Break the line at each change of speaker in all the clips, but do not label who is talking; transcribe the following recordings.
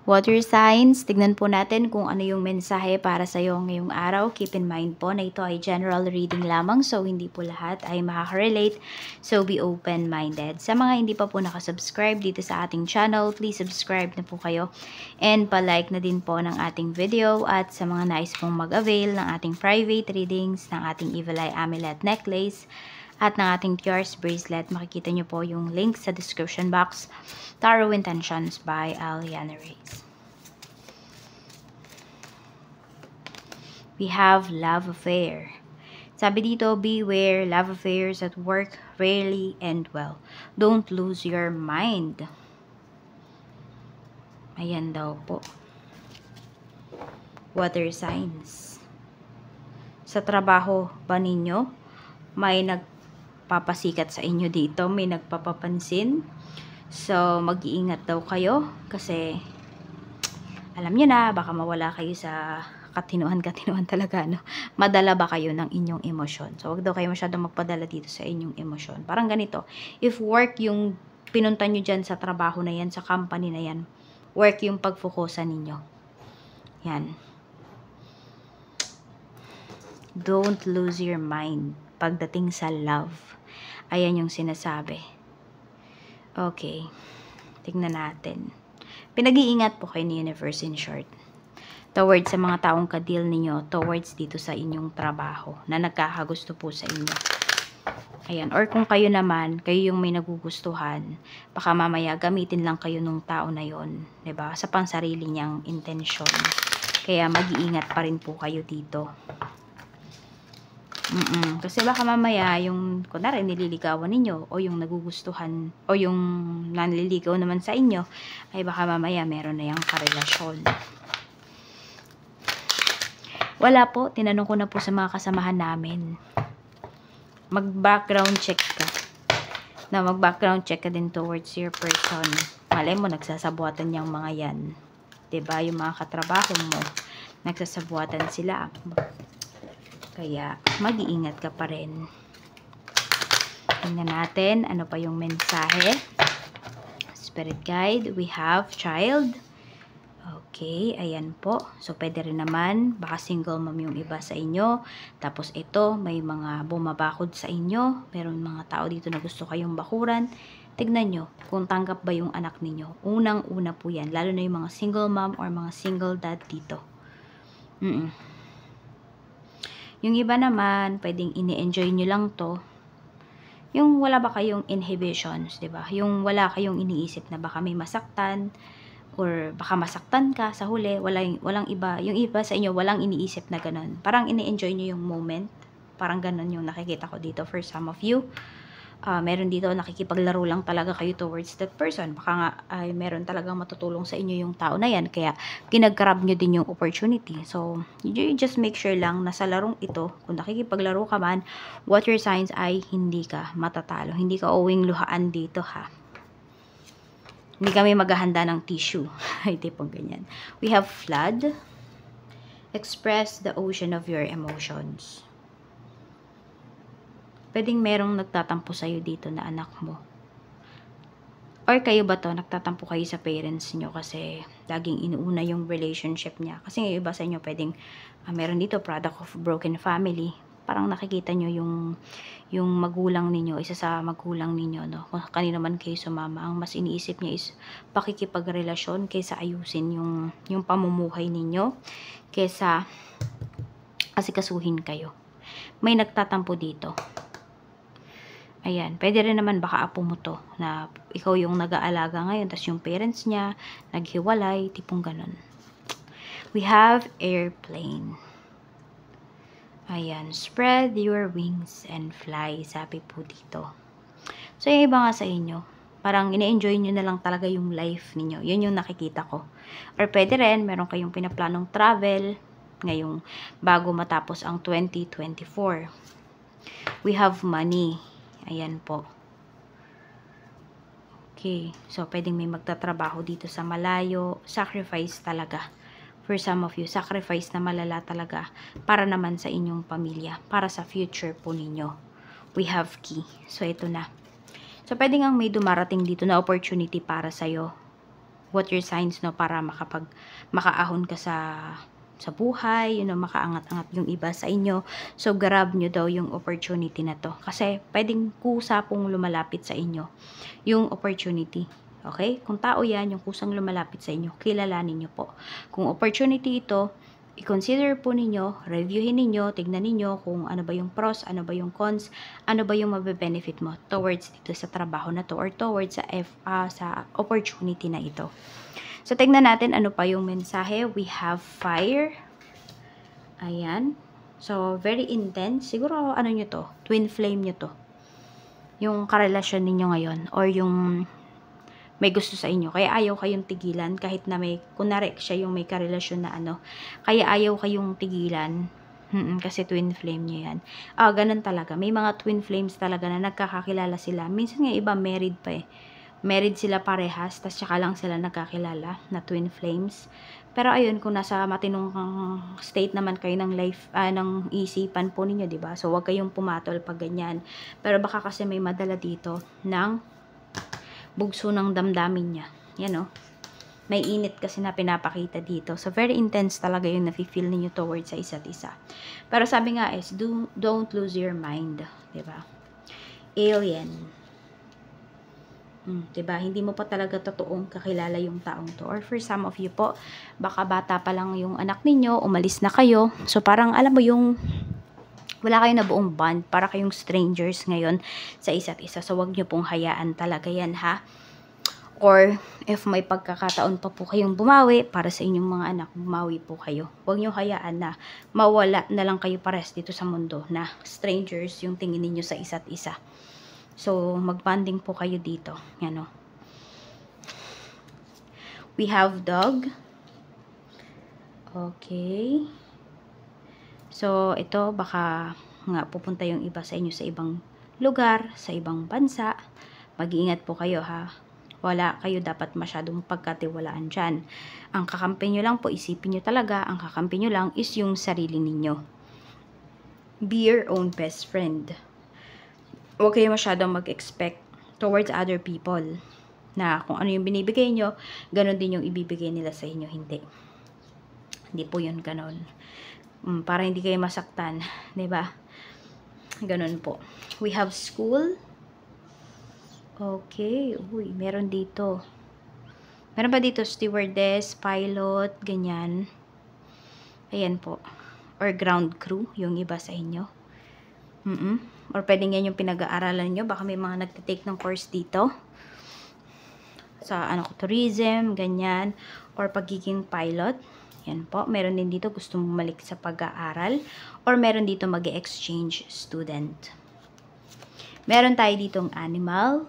Water signs, tignan po natin kung ano yung mensahe para sa iyo ngayong araw. Keep in mind po na ito ay general reading lamang, so hindi po lahat ay makaka-relate. So be open-minded. Sa mga hindi pa po nakasubscribe dito sa ating channel, please subscribe na po kayo. And pa-like na din po ng ating video. At sa mga nais pong mag-avail ng ating private readings, ng ating Evil Eye Amulet Necklace, at ng ating Tiars Bracelet, makikita nyo po yung link sa description box. Tarot Intentions by Aliana Reyes. We have love affair. Sabi dito, beware, love affairs at work rarely end well. Don't lose your mind. Ayan daw po. Water signs. Sa trabaho ba ninyo, may nagpapasikat sa inyo dito, may nagpapapansin. So, mag-iingat daw kayo kasi alam nyo na, baka mawala kayo sa katinuan talaga, no? Madala ba kayo ng inyong emosyon? So, wag daw kayo masyadong magpadala dito sa inyong emosyon. Parang ganito, if work yung pinunta nyo dyan sa trabaho na yan, sa company na yan, work yung pagfokusan ninyo. Yan. Don't lose your mind pagdating sa love. Ayan yung sinasabi. Okay. Tignan natin. Pinag-iingat po kayo ni Universe in short. Towards sa mga taong ka-deal ninyo, towards dito sa inyong trabaho na nagkakagusto po sa inyo. Ayan. Or kung kayo naman, kayo yung may nagugustuhan, baka mamaya gamitin lang kayo nung tao na yon, 'di ba? Sa pansarili niyang intensyon. Kaya mag-iingat pa rin po kayo dito. Kasi baka mamaya yung kunwari nililigawan ninyo o yung nagugustuhan o yung nanliligaw naman sa inyo ay baka mamaya meron na yung karelasyon. Wala po, tinanong ko na po sa mga kasamahan namin. Mag-background check ka. Na mag-background check ka din towards your person. Malay mo nagsasabuatan yung mga yan. 'Di ba? Yung mga katrabaho mo, nagsasabuatan sila. Kaya, mag-iingat ka pa rin. Tingnan natin, ano pa yung mensahe. Spirit guide, we have child. Okay, ayan po. So, pwede rin naman, baka single mom yung iba sa inyo. Tapos ito, may mga bumabakod sa inyo. Meron mga tao dito na gusto kayong bakuran. Tignan nyo, kung tanggap ba yung anak ninyo. Unang-una po yan, lalo na yung mga single mom or mga single dad dito. Yung iba naman, pwedeng ini-enjoy nyo lang to. Yung wala ba kayong inhibitions, 'di ba? Yung wala kayong iniisip na baka may masaktan or baka masaktan ka sa huli, walang iba. Yung iba sa inyo walang iniisip na ganun. Parang ini-enjoy nyo yung moment. Parang ganun yung nakikita ko dito for some of you. Meron dito nakikipaglaro lang talaga kayo towards that person. Baka nga ay meron talagang matutulong sa inyo yung tao na yan. Kaya kinag-grab nyo din yung opportunity. So, you just make sure lang na sa larong ito, kung nakikipaglaro ka man, water signs ay hindi ka matatalo. Hindi ka owing luhaan dito ha. Hindi kami maghahanda ng tissue. Ay, tipong ganyan. We have flood. Express the ocean of your emotions. Pwedeng merong nagtatampo sa'yo dito na anak mo. Or kayo ba to, nagtatampo kayo sa parents nyo kasi laging inuuna yung relationship niya. Kasi yung iba sa inyo pwedeng, meron dito product of broken family. Parang nakikita nyo yung magulang ninyo, isa sa magulang ninyo, no? Kung kanino man kayo sumama, ang mas iniisip niya is pakikipagrelasyon kaysa ayusin yung pamumuhay ninyo, kaysa asikasuhin kayo. May nagtatampo dito. Ayan, pwede rin naman baka apo mo to, na ikaw yung nag-aalaga ngayon, tas yung parents niya, naghiwalay, tipong ganun. We have airplane. Ayan, spread your wings and fly, sabi po dito. So, yung iba nga sa inyo, parang ine-enjoy nyo na lang talaga yung life ninyo. Yun yung nakikita ko. Or pwede rin, meron kayong pinaplanong travel, ngayong bago matapos ang 2024. We have money. Ayan po. Okay. So, pwedeng may magtatrabaho dito sa malayo. Sacrifice talaga. For some of you, sacrifice na malala talaga para naman sa inyong pamilya. Para sa future po ninyo. We have key. So, ito na. So, pwedeng ang may dumarating dito na opportunity para sa'yo. water signs, no, para makaahon ka sa buhay, makaangat-angat yung iba sa inyo. So, grab nyo daw yung opportunity na to. Kasi, pwedeng kusa pong lumalapit sa inyo yung opportunity. Okay? Kung tao yan, yung kusang lumalapit sa inyo, kilalanin nyo po. Kung opportunity ito, i-consider po ninyo, reviewin ninyo, tignan ninyo kung ano ba yung pros, ano ba yung cons, ano ba yung mabe-benefit mo towards dito sa trabaho na to or towards sa opportunity na ito. So, tignan natin ano pa yung mensahe. We have fire. Ayan. So, very intense. Siguro, ano nyo to? Twin flame nyo to. Yung karelasyon ninyo ngayon or yung may gusto sa inyo. Kaya ayaw kayong tigilan kahit na kunwari siya yung may karelasyon na kaya ayaw kayong tigilan. Kasi twin flame nyo yan. Ganun talaga. May mga twin flames talaga na nagkakakilala sila. Minsan nga iba married pa eh. Married sila parehas, tas tsaka lang sila nagkakilala na twin flames. Pero ayun, kung nasa matinong state naman kayo ng life, ng isipan po ninyo, diba? So, wag kayong pumatol pag ganyan. Pero baka kasi may madala dito ng bugso ng damdamin niya. Yan, oh. May init kasi na pinapakita dito. So, very intense talaga yung nafe-feel ninyo towards sa isa't isa. Pero sabi nga is, don't lose your mind. Diba? Alien. Diba? Hindi mo pa talaga totoong kakilala yung taong to. Or for some of you po, baka bata pa lang yung anak ninyo, umalis na kayo. So, parang alam mo yung wala kayong nabuong bond, para kayong strangers ngayon sa isa't isa. So, wag nyo pong hayaan talaga yan, ha? Or, if may pagkakataon pa po kayong bumawi, para sa inyong mga anak, bumawi po kayo. Wag nyo hayaan na mawala na lang kayo pares dito sa mundo na strangers yung tingin ninyo sa isa't isa. So, mag-bonding po kayo dito. Yan, o. We have dog. Okay. So, ito, baka nga pupunta yung iba sa inyo sa ibang lugar, sa ibang bansa. Mag-iingat po kayo, ha. Wala kayo dapat masyadong pagkatiwalaan dyan. Ang kakampi nyo lang po, isipin nyo talaga, ang kakampi nyo lang is yung sarili ninyo. Be your own best friend. Huwag kayo masyadong mag-expect towards other people na kung ano yung binibigay nyo, ganun din yung ibibigay nila sa inyo. Hindi. Hindi po yun ganun. Para hindi kayo masaktan. Diba? Ganun po. We have school. Okay. Uy, meron dito. Meron ba dito stewardess, pilot, ganyan. Ayan po. Or ground crew, yung iba sa inyo. Or pwedeng yan yung pinag-aaralan nyo. Baka may mga nagtitake ng course dito. Sa tourism, ganyan. Or pagiging pilot. Yan po. Meron din dito gusto bumalik sa pag-aaral. Or meron dito mag-exchange student. Meron tayo ditong animal.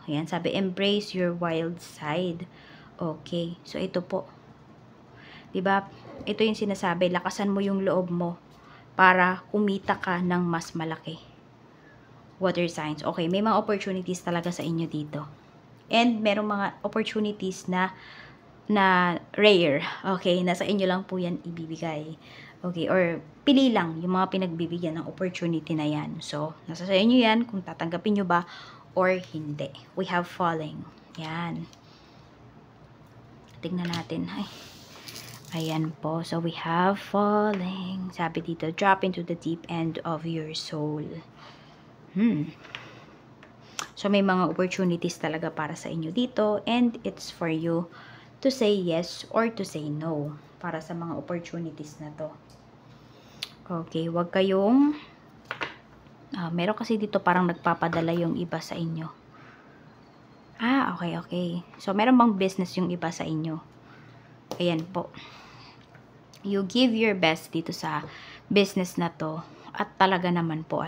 Ayan, sabi, embrace your wild side. Okay. So, ito po. Diba? Ito yung sinasabi. Lakasan mo yung loob mo para kumita ka ng mas malaki. Water signs. Okay, may mga opportunities talaga sa inyo dito. And merong mga opportunities na rare. Okay, nasa inyo lang po yan ibibigay. Okay, or pili lang yung mga pinagbibigyan ng opportunity na yan. So, nasa sa inyo yan kung tatanggapin nyo ba or hindi. We have falling. Yan. Tingnan natin. Ay. Ayan po. So, we have falling. Sabi dito, drop into the deep end of your soul. So, may mga opportunities talaga para sa inyo dito. And it's for you to say yes or to say no. Para sa mga opportunities na to. Okay, wag kayong... meron kasi dito parang nagpapadala yung iba sa inyo. Okay. So, meron bang business yung iba sa inyo? Ayan po. You give your best dito sa business na to. At talaga naman po,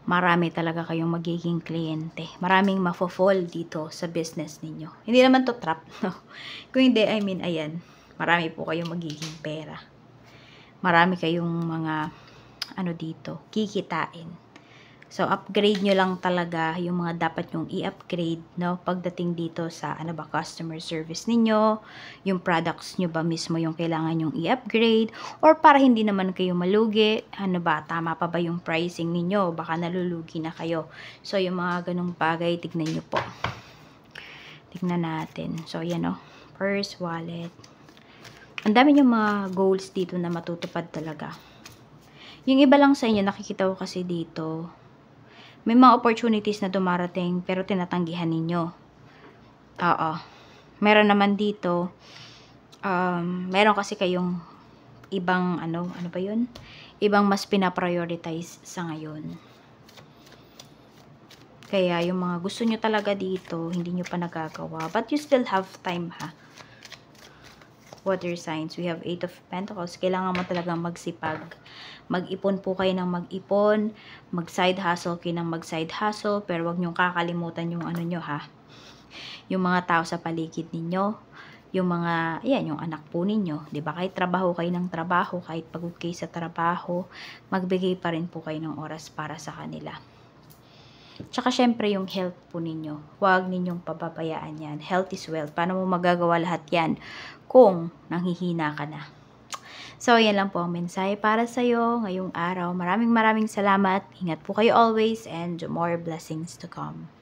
marami talaga kayong magiging kliyente. Maraming mafo-fall dito sa business ninyo. Hindi naman to trap, no? Kung hindi, ayan. Marami po kayong magiging pera. Marami kayong mga, dito, kikitain. So, upgrade nyo lang talaga yung mga dapat nyong i-upgrade, no? Pagdating dito sa, customer service ninyo, yung products nyo ba mismo yung kailangan nyong i-upgrade, or para hindi naman kayo malugi, tama pa ba yung pricing ninyo? Baka nalulugi na kayo. So, yung mga ganong bagay, tignan nyo po. Tignan natin. So, yan o. Purse, wallet. Ang dami yung mga goals dito na matutupad talaga. Yung iba lang sa inyo, nakikita ko kasi dito, may mga opportunities na dumarating pero tinatanggihan ninyo. Oo. Meron naman dito, meron kasi kayong ibang, ano ba yun? Ibang mas pinaprioritize sa ngayon. Kaya yung mga gusto nyo talaga dito, hindi nyo pa nagagawa. But you still have time, ha? Water signs. We have 8 of Pentacles. Kailangan mo talagang magsipag. Mag-ipon po kayo ng mag-ipon. Mag-side hustle kayo ng mag-side hustle. Pero wag nyong kakalimutan yung ano nyo, ha? Yung mga tao sa paligid ninyo. Yung mga, yan, yung anak po ninyo. Diba? Kahit trabaho kayo ng trabaho, kahit pagod kayo sa trabaho, magbigay pa rin po kayo ng oras para sa kanila. Tsaka syempre yung health po ninyo. Huwag ninyong pababayaan yan. Health is wealth. Paano mo magagawa lahat yan kung nanghihina ka na? So, yan lang po ang mensahe para sa'yo ngayong araw. Maraming salamat. Ingat po kayo always and more blessings to come.